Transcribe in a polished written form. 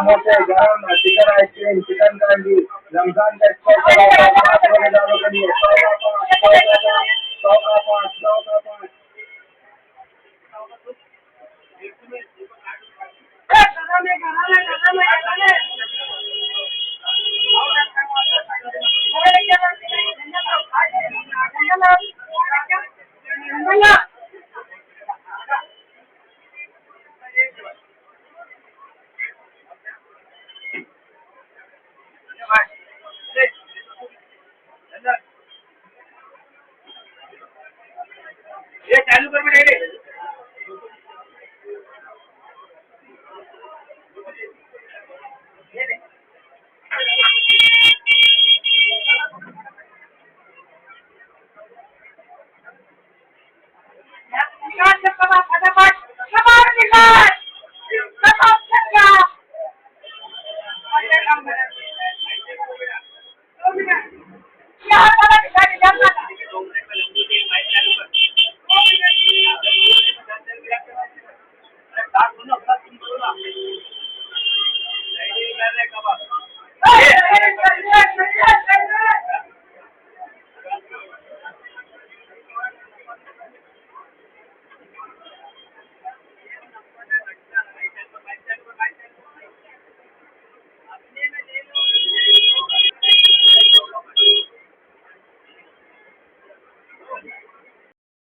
समोसे गरम chicken ice cream chicken candy Ramzan का स्पेशल दालों के लिए 100 का 5 100 का 5 100 का 5 ये चालू कर बेटे